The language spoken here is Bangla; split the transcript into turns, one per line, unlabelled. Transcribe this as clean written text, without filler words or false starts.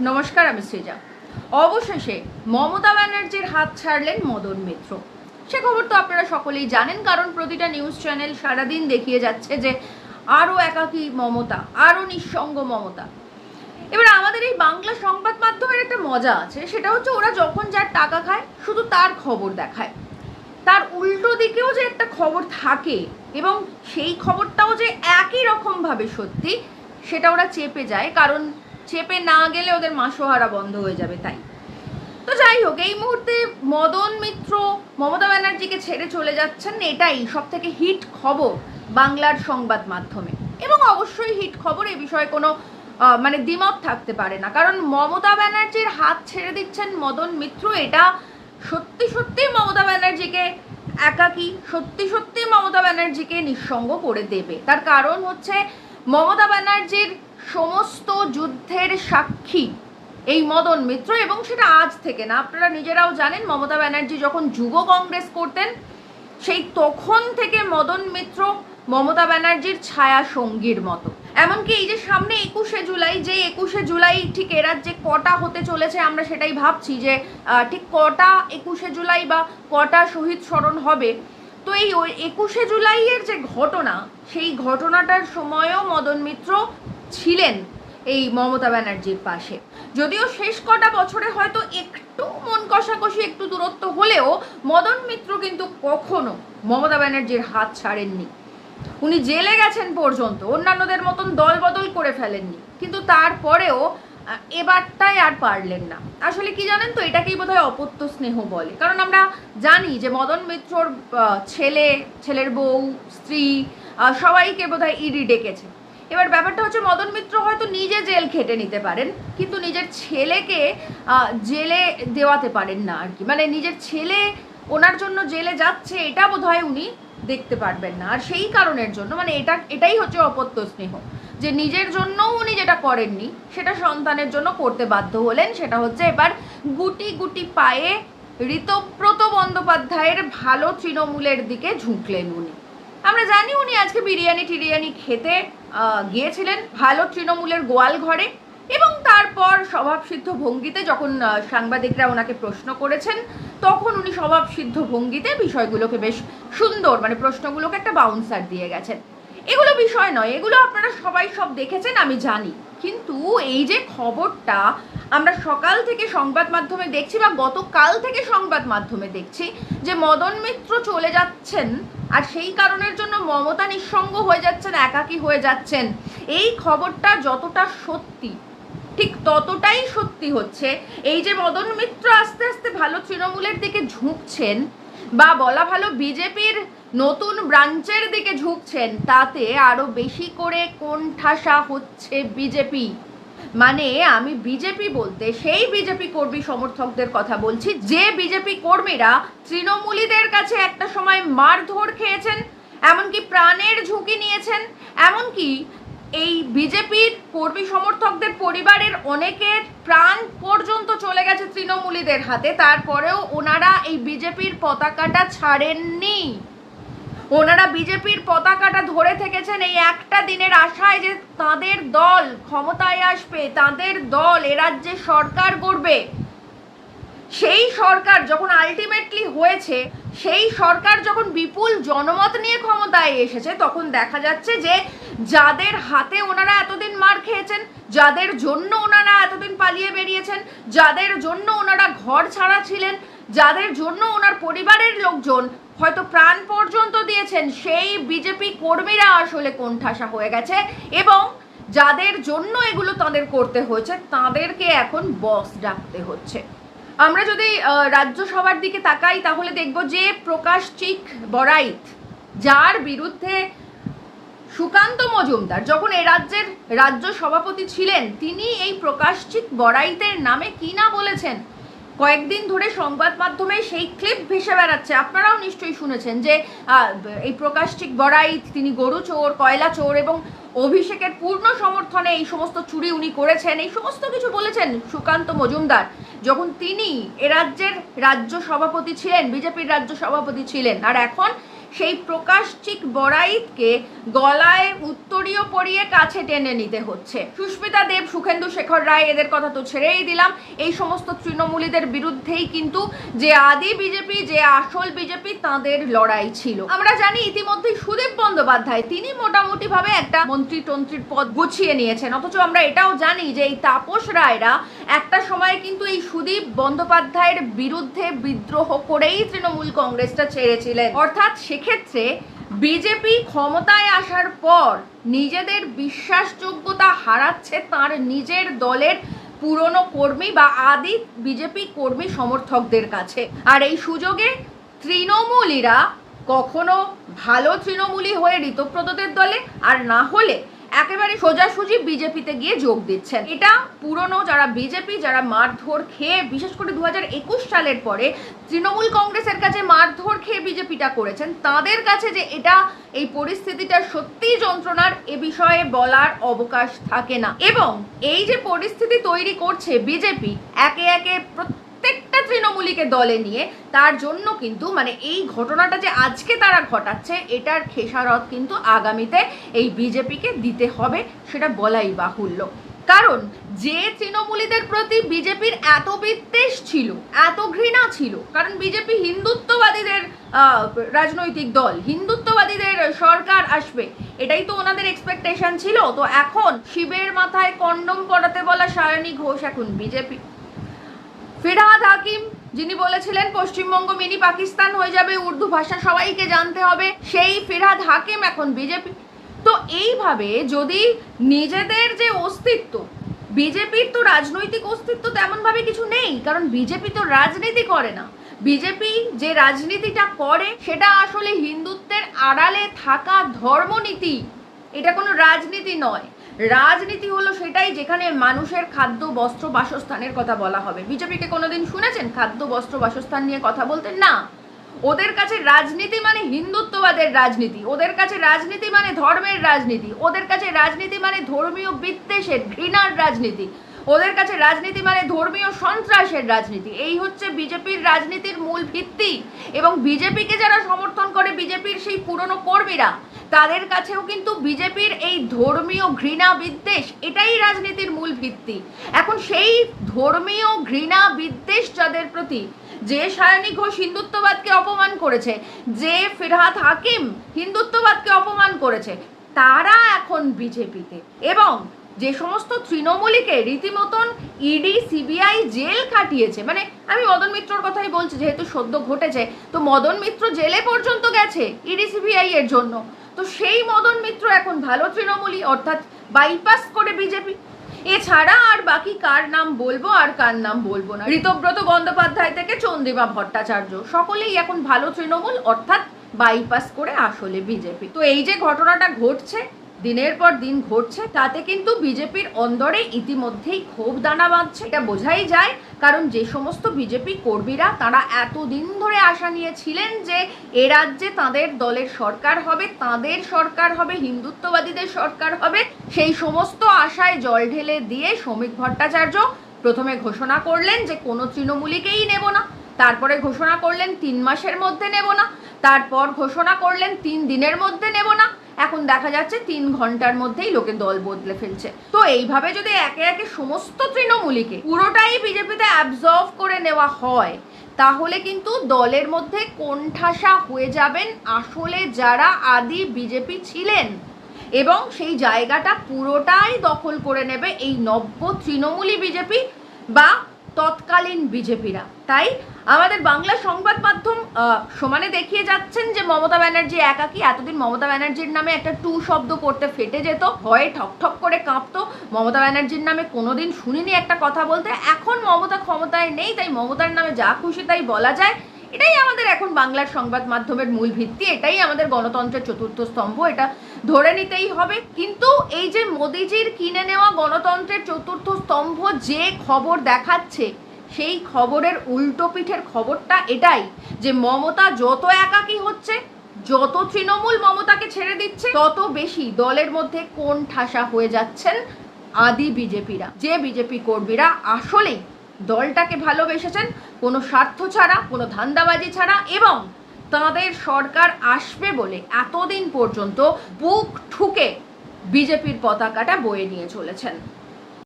নমস্কার, আমি সৃজা। অবশেষে মমতা ব্যানার্জির হাত ছাড়লেন মদন মিত্র। সে খবর তো আপনারা সকলেই জানেন, কারণ প্রতিটা নিউজ চ্যানেল সারাদিন দেখিয়ে যাচ্ছে যে আরও একাকী মমতা, আরও নিঃসঙ্গ মমতা। এবার আমাদের এই বাংলা সংবাদ মাধ্যমের একটা মজা আছে, সেটা হচ্ছে ওরা যখন যার টাকা খায় শুধু তার খবর দেখায়। তার উল্টো দিকেও যে একটা খবর থাকে এবং সেই খবরটাও যে একই রকমভাবে সত্যি, সেটা ওরা চেপে যায়, কারণ চেপে না গেলে ওদের মাসোহারা বন্ধ হয়ে যাবে। তাই তো যাই হোক, এই মুহূর্তে মদন মিত্র মমতা ব্যানার্জিকে ছেড়ে চলে যাচ্ছেন, এটাই সব থেকে হিট খবর বাংলার সংবাদ মাধ্যমে। এবং অবশ্যই হিট খবর, এ বিষয়ে কোনো দ্বিমত থাকতে পারে না, কারণ মমতা ব্যানার্জির হাত ছেড়ে দিচ্ছেন মদন মিত্র। এটা সত্যি সত্যি মমতা ব্যানার্জিকে একাকী, সত্যি সত্যি মমতা ব্যানার্জিকে নিঃসঙ্গ করে দেবে। তার কারণ হচ্ছে মমতা ব্যানার্জির সমস্ত যুদ্ধের সাক্ষী এই মদন মিত্র, এবং সেটা আজ থেকে না, আপনারা নিজেরাও জানেন মমতা ব্যানার্জি যখন যুব কংগ্রেস করতেন সেই তখন থেকে মদন মিত্র মমতা ব্যানার্জির ছায়া সঙ্গীর মতো। এমনকি এই যে সামনে 21শে জুলাই, যে 21শে জুলাই ঠিক এ রাজ্যে কটা হতে চলেছে আমরা সেটাই ভাবছি, যে ঠিক কটা 21শে জুলাই বা কটা শহীদ স্মরণ হবে। তো এই 21শে জুলাইয়ের যে ঘটনা, সেই ঘটনাটার সময়ও মদন মিত্র ছিলেন এই মমতা ব্যানার্জির পাশে। যদিও শেষ কটা বছরে হয়তো একটু মন কষাকষি, একটু দূরত্ব হলেও মদন মিত্র কিন্তু কখনো মমতা ব্যানার্জির হাত ছাড়েননি। উনি জেলে গেছেন পর্যন্ত, অন্যান্যদের মতন দল বদল করে ফেলেননি, কিন্তু তারপরেও এবারটাই আর পারলেন না। আসলে কি জানেন তো, এটাকেই বোধহয় অপত্য স্নেহ বলে, কারণ আমরা জানি যে মদন মিত্রর ছেলে, ছেলের বউ, স্ত্রী সবাইকে বোধহয় ইডি ডেকেছে। এবার ব্যাপারটা হচ্ছে মদন মিত্র হয়তো নিজে জেল খেটে নিতে পারেন, কিন্তু নিজের ছেলেকে জেলে দেওয়াতে পারেন না আর কি। নিজের ছেলে ওনার জন্য জেলে যাচ্ছে, এটা বোধহয় উনি দেখতে পারবেন না। আর সেই কারণের জন্য এটাই হচ্ছে অপত্য স্নেহ, যে নিজের জন্যও উনি যেটা করেননি সেটা সন্তানের জন্য করতে বাধ্য হলেন। সেটা হচ্ছে এবার গুটি গুটি পায়ে ঋতব্রত বন্দ্যোপাধ্যায়ের ভালো তৃণমূলের দিকে ঝুঁকলেন উনি। আমরা জানি উনি আজকে বিরিয়ানি খেতে গিয়েছিলেন ভালো তৃণমূলের গোয়াল ঘরে, এবং তারপর স্বভাবসিদ্ধ ভঙ্গিতে যখন সাংবাদিকরা ওনাকে প্রশ্ন করেছেন, তখন উনি স্বভাবসিদ্ধ ভঙ্গিতে বিষয়গুলোকে বেশ সুন্দর, প্রশ্নগুলোকে একটা বাউন্সার দিয়ে গেছেন। এগুলো বিষয় নয়, এগুলো আপনারা সবাই সব দেখেছেন, আমি জানি। কিন্তু এই যে খবরটা আমরা সকাল থেকে সংবাদ মাধ্যমে দেখছি, বা গতকাল থেকে সংবাদ মাধ্যমে দেখছি, যে মদন মিত্র চলে যাচ্ছেন আর সেই কারণের জন্য মমতা নিঃসঙ্গ হয়ে যাচ্ছেন, একাকী হয়ে যাচ্ছেন, এই খবরটা যতটা সত্যি ঠিক ততটাই সত্যি হচ্ছে এই যে মদন মিত্র আস্তে আস্তে ভালো তৃণমূলের দিকে ঝুঁকছেন, বা বলা ভালো বিজেপির নতুন ব্রাঞ্চের দিকে ঝুঁকছেন, তাতে আরো বেশি করে কোণঠাসা হচ্ছে বিজেপি। আমি বিজেপি বলতে সেই বিজেপি কর্মী সমর্থকদের কথা বলছি, যে বিজেপি কর্মীরা তৃণমূলীদের কাছে একটা সময় মারধর খেয়েছেন, এমনকি প্রাণের ঝুঁকি নিয়েছেন, এমনকি এই বিজেপির কর্মী সমর্থকদের পরিবারের অনেকের প্রাণ পর্যন্ত চলে গেছে তৃণমূলীদের হাতে। তারপরেও ওনারা এই বিজেপির পতাকাটা ছাড়েননি। ওনারা বিজেপির পতাকাটা ধরে থেকেছেন এই একটা দিনের আশায় যে তাদের দল ক্ষমতায় আসবে, তাদের দল এ রাজ্যে সরকার গড়বে। সেই সরকার যখন আলটিমেটলি হয়েছে, সেই সরকার যখন বিপুল জনমত নিয়ে ক্ষমতায় এসেছে, তখন দেখা যাচ্ছে যে যাদের হাতে ওনারা এতদিন মার খেয়েছেন, যাদের জন্য ওনারা এতদিন পালিয়ে বেরিয়েছেন, যাদের জন্য ওনারা ঘর ছাড়া ছিলেন, যাদের জন্য ওনার পরিবারের লোকজন হয়তো প্রাণ পর্যন্ত দিয়েছেন, সেই বিজেপি কর্মীরা আসলে কোণঠাসা হয়ে গেছে, এবং যাদের জন্য এগুলো তাদের করতে হয়েছে, তাদেরকে এখন বস ডাকতে হচ্ছে। আমরা যদি রাজ্যসভার দিকে তাকাই, তাহলে দেখব যে প্রকাশচিক বড়াইত, যার বিরুদ্ধে সুকান্ত মজুমদার যখন এ রাজ্যের রাজ্য সভাপতি ছিলেন, তিনি এই প্রকাশচিক বড়াইতের নামে কি না বলেছেন। কয়েকদিন ধরে সংবাদ মাধ্যমে সেই ক্লিপ ভেসে বেড়াচ্ছে, আপনারাও নিশ্চয়ই শুনেছেন, যে এই প্রকাশচিক বড়াইত তিনি গরু চোর, কয়লা চোর, এবং অভিষেকের পূর্ণ সমর্থনে এই সমস্ত চুরি উনি করেছেন, এই সমস্ত কিছু বলেছেন সুকান্ত মজুমদার যখন তিনি এ রাজ্যের রাজ্য সভাপতি ছিলেন, বিজেপির রাজ্য সভাপতি ছিলেন। আর এখন সেই প্রকাশ চিক বড়াইতকে গলায় উত্তরীয় পরিয়ে কাছে টেনে নিতে হচ্ছে। সুস্মিতা দেব, সুখেন্দু শেখর রায়, এদের কথা তো ছেড়েই দিলাম, এই সমস্ত তৃণমূলীদের বিরুদ্ধেই কিন্তু যে আদি বিজেপি, যে আসল বিজেপি, তাদের লড়াই ছিল। আমরা জানি ইতিমধ্যেই সুদীপ বন্দ্যোপাধ্যায় তিনি মোটামুটি ভাবে একটা মন্ত্রী টন্ত্রীর পদ গুছিয়ে নিয়েছেন, অথচ আমরা এটাও জানি যে এই তাপস রায়রা একটা সময় কিন্তু এই সুদীপ বন্দ্যোপাধ্যায়ের বিরুদ্ধে বিদ্রোহ করেই তৃণমূল কংগ্রেসটা ছেড়েছিলেন। অর্থাৎ সেক্ষেত্রে বিজেপি ক্ষমতায় আসার পর নিজেদের বিশ্বাসযোগ্যতা হারাচ্ছে তার নিজের দলের পুরনো কর্মী বা আদি বিজেপি কর্মী সমর্থকদের কাছে। আর এই সুযোগে তৃণমূলীরা কখনো ভালো তৃণমূলী হয়ে ঋতব্রতদের দলে, আর না হলে একেবারে সোজাসুজি বিজেপিতে গিয়ে যোগ দিচ্ছেন। এটা পুরনো যারা বিজেপি, যারা মারধর খেয়ে, বিশেষ করে 2021 সালের পরে তৃণমূল কংগ্রেসের কাছে মারধর খেয়ে বিজেপিটা করেছেন, তাদের কাছে যে এটা এই পরিস্থিতিটা সত্যিই যন্ত্রণার, এ বিষয়ে বলার অবকাশ থাকে না। এবং এই যে পরিস্থিতি তৈরি করছে বিজেপি একে একে প্রত্যেকটা তৃণমূলীকে দলে নিয়ে, তার জন্য কিন্তু মানে এই ঘটনাটা যে আজকে তারা ঘটাচ্ছে, এটার খেসারত কিন্তু আগামীতে এই বিজেপিকে দিতে হবে, সেটা বলাই বাহুল্য। কারণ যে তৃণমূলীদের প্রতি বিজেপির এত বিদ্বেষ ছিল, এত ঘৃণা ছিল, কারণ বিজেপি হিন্দুত্ববাদীদের রাজনৈতিক দল, হিন্দুত্ববাদীদের সরকার আসবে, এটাই তো ওনাদের এক্সপেকটেশন ছিল। তো এখন শিবের মাথায় কন্ডম পরাতে বলা সায়নী ঘোষ এখন বিজেপি। ফিরহাদ হাকিম যিনি বলেছিলেন পশ্চিমবঙ্গ মিনি পাকিস্তান হয়ে যাবে, উর্দু ভাষা সবাইকে জানতে হবে, সেই ফিরহাদ হাকিম এখন বিজেপি। তো এইভাবে যদি নিজেদের যে অস্তিত্ব, বিজেপির তো রাজনৈতিক অস্তিত্ব তেমনভাবে কিছু নেই, কারণ বিজেপি তো রাজনীতি করে না। বিজেপি যে রাজনীতিটা করে সেটা আসলে হিন্দুত্বের আড়ালে থাকা ধর্মনীতি, এটা কোনো রাজনীতি নয়। রাজনীতি হলো সেটাই যেখানে মানুষের খাদ্য, বস্ত্র, বাসস্থানের কথা বলা হবে। বিজেপিকে কোনোদিন শুনেছেন খাদ্য, বস্ত্র, বাসস্থান নিয়ে কথা বলতে? না। ওদের কাছে রাজনীতি মানে হিন্দুত্ববাদের রাজনীতি, ওদের কাছে রাজনীতি মানে ধর্মের রাজনীতি, ওদের কাছে রাজনীতি মানে ধর্মীয় বিদ্বেষের, ঘৃণার রাজনীতি, ওদের কাছে রাজনীতি মানে ধর্মীয় সন্ত্রাসের রাজনীতি। এই হচ্ছে বিজেপির রাজনীতির মূল ভিত্তি। এবং বিজেপিকে যারা সমর্থন করে, বিজেপির সেই পুরনো কর্মীরা, তাদের কাছেও কিন্তু বিজেপির এই ধর্মীয় ঘৃণা বিদ্বেষ, এটাই রাজনীতির মূল ভিত্তি। এখন সেই ধর্মীয় ঘৃণা বিদ্বেষ যাদের প্রতি, যে সায়নী ঘোষ হিন্দুত্ববাদকে অপমান করেছে, যে ফিরহাদ হাকিম হিন্দুত্ববাদকে অপমান করেছে, তারা এখন বিজেপিতে। এবং যে সমস্ত তৃণমূলীকে রীতিমতন ইডি, সিবিআই জেল কাটিয়েছে, মানে আমি মদন মিত্রর কথাই বলছি যেহেতু সদ্য ঘটেছে, তো মদন মিত্র জেলে পর্যন্ত গেছে ইডি সিবিআই এর জন্য। তো সেই মদন মিত্র এখন ভালো তৃণমূলী, অর্থাৎ বাইপাস করে বিজেপি। এছাড়া আর বাকি কার নাম বলবো আর কার নাম বলবো না, ঋতব্রত বন্দ্যোপাধ্যায় থেকে চন্দ্রিমা ভট্টাচার্য, সকলেই এখন ভালো তৃণমূল, অর্থাৎ বাইপাস করে আসলে বিজেপি। তো এই যে ঘটনাটা ঘটছে, দিনের পর দিন ঘটছে, তাতে কিন্তু বিজেপির অন্দরে ইতিমধ্যেই ক্ষোভ দানা বাঁধছে, এটা বোঝাই যায়। কারণ যে সমস্ত বিজেপি কর্মীরা তারা এতদিন ধরে আশা নিয়েছিলেন যে এ রাজ্যে তাদের দলের সরকার হবে, তাদের সরকার হবে, হিন্দুত্ববাদীদের সরকার হবে, সেই সমস্ত আশায় জল ঢেলে দিয়ে শ্রমিক ভট্টাচার্য প্রথমে ঘোষণা করলেন যে কোনো তৃণমূলীকেই নেব না, তারপরে ঘোষণা করলেন 3 মাসের মধ্যে নেব না, তারপর ঘোষণা করলেন 3 দিনের মধ্যে নেব না, এখন দেখা যাচ্ছে 3 ঘন্টার মধ্যেই লোকে দল বদলে ফেলছে। তো এইভাবে যদি একে একে সমস্ত তৃণমূলীকে পুরোটাই বিজেপিতে অ্যাবজর্ভ করে নেওয়া হয়, তাহলে কিন্তু দলের মধ্যে কোণঠাসা হয়ে যাবেন আসলে যারা আদি বিজেপি ছিলেন, এবং সেই জায়গাটা পুরোটাই দখল করে নেবে এই নব্য তৃণমূলী বিজেপি বা তৎকালীন বিজেপিরা। তাই আমাদের বাংলা সংবাদ মাধ্যম সমানে দেখিয়ে যাচ্ছেন যে মমতা ব্যানার্জি একাকী। এতদিন মমতা ব্যানার্জির নামে একটা টু শব্দ করতে ফেটে যেত, ভয়ে ঠকঠক করে কাঁপতো, মমতা ব্যানার্জির নামে কোনোদিন শুনিনি একটা কথা বলতে। এখন মমতা ক্ষমতায় নেই, তাই মমতার নামে যা খুশি তাই বলা যায়। এটাই আমাদের এখন বাংলার সংবাদ মাধ্যমের মূল ভিত্তি, এটাই আমাদের গণতন্ত্রের চতুর্থ স্তম্ভ, এটা ধরে নিতেই হবে। কিন্তু এই যে মোদিজির কিনে নেওয়া গণতন্ত্রের চতুর্থ স্তম্ভ যে খবর দেখাচ্ছে, সেই খবরের উল্টো পিঠের খবরটা এটাই যে মমতা যত একাকী হচ্ছে, যত তৃণমূল মমতাকে ছেড়ে দিচ্ছে, তত বেশি দলের মধ্যে কোণঠাসা হয়ে যাচ্ছেন আদি বিজেপিরা, যে বিজেপি কর্মীরা আসলেই দলটাকে ভালোবেসেছেন কোনো স্বার্থ ছাড়া, কোনো ধান্দাবাজি ছাড়া, এবং তাঁদের সরকার আসবে বলে এতদিন পর্যন্ত বুক ঠুকে বিজেপির পতাকাটা বয়ে নিয়ে চলেছেন।